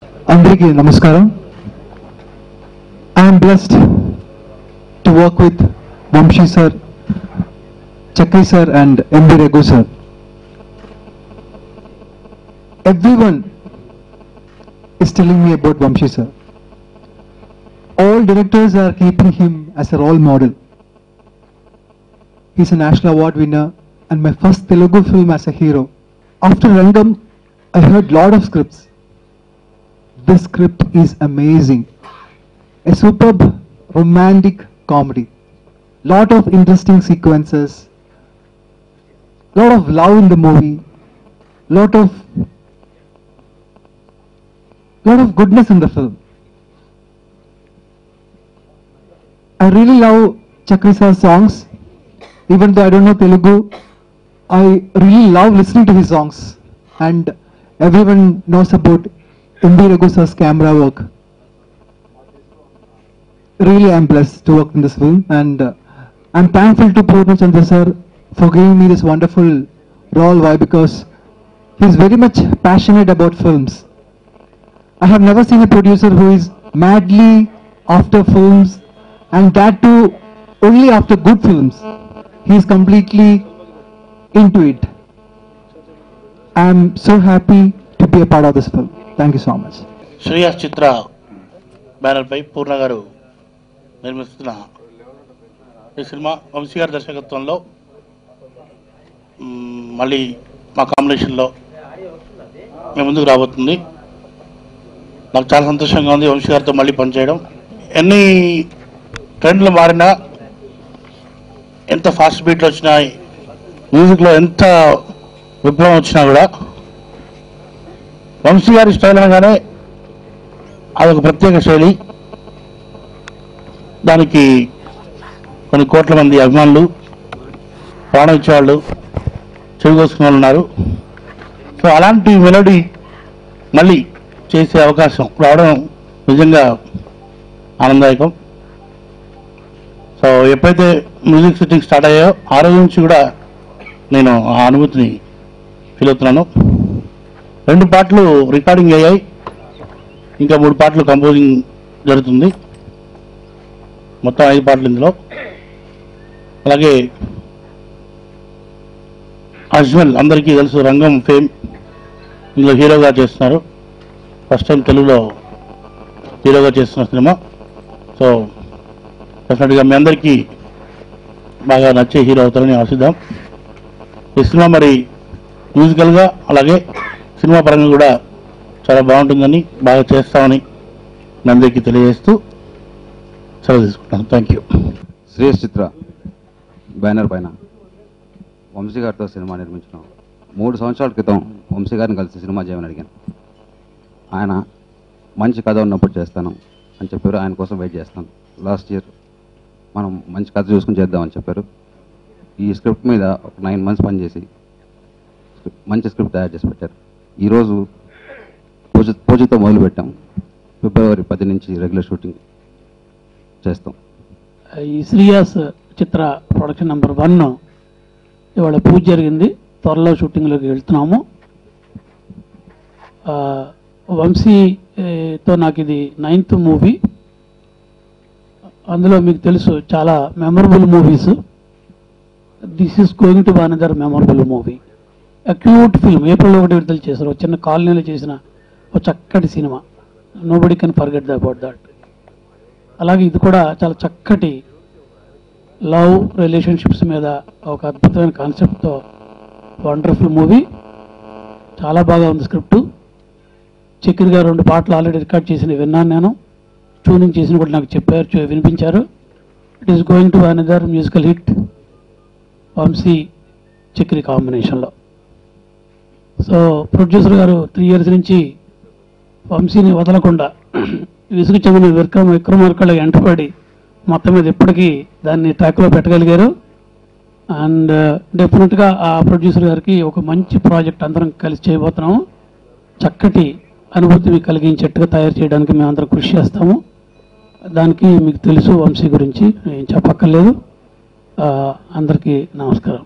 Andriki Namaskaram. I am blessed to work with Vamshi sir, Chakri sir and MB Raghu sir. Everyone is telling me about Vamshi sir. All directors are keeping him as a role model. He's a national award winner and my first Telugu film as a hero. After Rangam, I heard lot of scripts. This script is amazing. A superb romantic comedy. Lot of interesting sequences. Lot of love in the movie. Lot of goodness in the film. I really love Chakri sir's songs. Even though I don't know Telugu, I really love listening to his songs. And everyone knows about MB Raghu sir's camera work. Really, I'm blessed to work in this film, and I'm thankful to Purna Chandra sir for giving me this wonderful role. Why? Because he's very much passionate about films. I have never seen a producer who is madly after films, and that too only after good films. He is completely into it. I'm so happy to be a part of this film. Thank you so much. Shreyas Chitra banner పై పూర్ణ గారు నిర్మిస్తున్న ఈ cinema Vamsi గారి దర్శకత్వంలో మళ్ళీ మా కాంబినేషన్లో మేము ముందుకు రాబోతుంది. నాకు చాలా సంతోషంగా ఉంది వంశీ గారితో మళ్ళీ పనిచేయడం. ఎన్ని ట్రెండ్లు మారినా, ఎంత ఫాస్ట్ బీట్లు వచ్చినా, మ్యూజిక్లో ఎంత విప్లవం వచ్చినా కూడా వంశీ గారి స్టైల్ అనగానే అదొక ప్రత్యేక శైలి. దానికి కొన్ని కోట్ల మంది అభిమానులు, ప్రాణం ఇచ్చేవాళ్ళు, చెవి కోసుకునే వాళ్ళు ఉన్నారు. సో అలాంటి మెలోడీ మళ్ళీ చేసే అవకాశం రావడం నిజంగా ఆనందదాయకం. సో ఎప్పుడైతే మ్యూజిక్ షూటింగ్ స్టార్ట్ అయ్యాయో ఆ రోజు నుంచి కూడా నేను ఆ అనుభూతిని ఫీల్ అవుతున్నాను. 2 పాటలు రికార్డింగ్ అయ్యాయి, ఇంకా 3 పాటలు కంపోజింగ్ జరుగుతుంది. మొత్తం 5 పాటలు ఇందులో. అలాగే అజ్మల్ అందరికీ తెలుసు, రంగం ఫేమ్, ఇందులో హీరోగా చేస్తున్నారు. ఫస్ట్ టైం తెలుగులో హీరోగా చేస్తున్న సినిమా. సో డెఫినెట్గా మీ అందరికీ బాగా నచ్చే హీరో అవుతారని ఆశిద్దాం. ఈ సినిమా మరి మ్యూజికల్గా అలాగే సినిమా పరంగా కూడా చాలా బాగుంటుందని, బాగా చేస్తామని మీ అందరికీ తెలియజేస్తూ సెలవు తీసుకుంటాను. Thank you. Shreyas Chitra banner పైన వంశీ గారితో సినిమా నిర్మించినాం. 3 సంవత్సరాల క్రితం వంశీ గారిని కలిసి సినిమా చేయమని అడిగాను. ఆయన మంచి కథ ఉన్నప్పుడు చేస్తాను అని చెప్పారు. ఆయన కోసం వెయిట్ చేస్తాను. లాస్ట్ ఇయర్ మనం మంచి కథ చూసుకుని చేద్దామని చెప్పారు. ఈ స్క్రిప్ట్ మీద ఒక 9 months పనిచేసి మంచి స్క్రిప్ట్ తయారు చేసి పెట్టారు. ఈరోజు పూజతో మొదలుపెట్టాం. February 10 నుంచి రెగ్యులర్ షూటింగ్ చేస్తాం. ఈ శ్రీయాస్ చిత్ర ప్రొడక్షన్ నెంబర్ 1 ఇవాళ పూజ జరిగింది. త్వరలో షూటింగ్లోకి వెళ్తున్నాము. వంశీతో నాకు ఇది 9th మూవీ. అందులో మీకు తెలుసు చాలా memorable movies. This is going to be another memorable movie. Acute film. April 1 విడుదల చేశారు. చిన్న కాలనీలో చేసిన ఒక చక్కటి cinema. Nobody can forget about that. అలాగే ఇది కూడా చాలా చక్కటి లవ్ రిలేషన్షిప్స్ మీద ఒక అద్భుతమైన కాన్సెప్ట్తో వండర్ఫుల్ మూవీ. చాలా బాగా ఉంది స్క్రిప్టు. చక్రి గారు 2 పాటలు ఆల్రెడీ రికార్డ్ చేసిన విన్నాను నేను. ట్యూనింగ్ చేసిన కూడా నాకు చెప్పారు, వినిపించారు. It is going to another musical hit Vamsi Chakri కాంబినేషన్లో. సో ప్రొడ్యూసర్ గారు 3 years నుంచి వంశీని వదలకుండా విసుగు చెందిన విక్రమార్కళ్ళ వెంటపడి మొత్తం మీద ఇప్పటికీ దాన్ని ట్రాక్లో పెట్టగలిగారు. అండ్ డెఫినెట్గా ఆ ప్రొడ్యూసర్ గారికి ఒక మంచి ప్రాజెక్ట్ అందరం కలిసి చేయబోతున్నాము. చక్కటి అనుభూతి మీకు కలిగించేట్టుగా తయారు చేయడానికి మేమందరం కృషి చేస్తాము. దానికి మీకు తెలుసు వంశీ గురించి ఏం చెప్పక్కర్లేదు. అందరికీ నమస్కారం.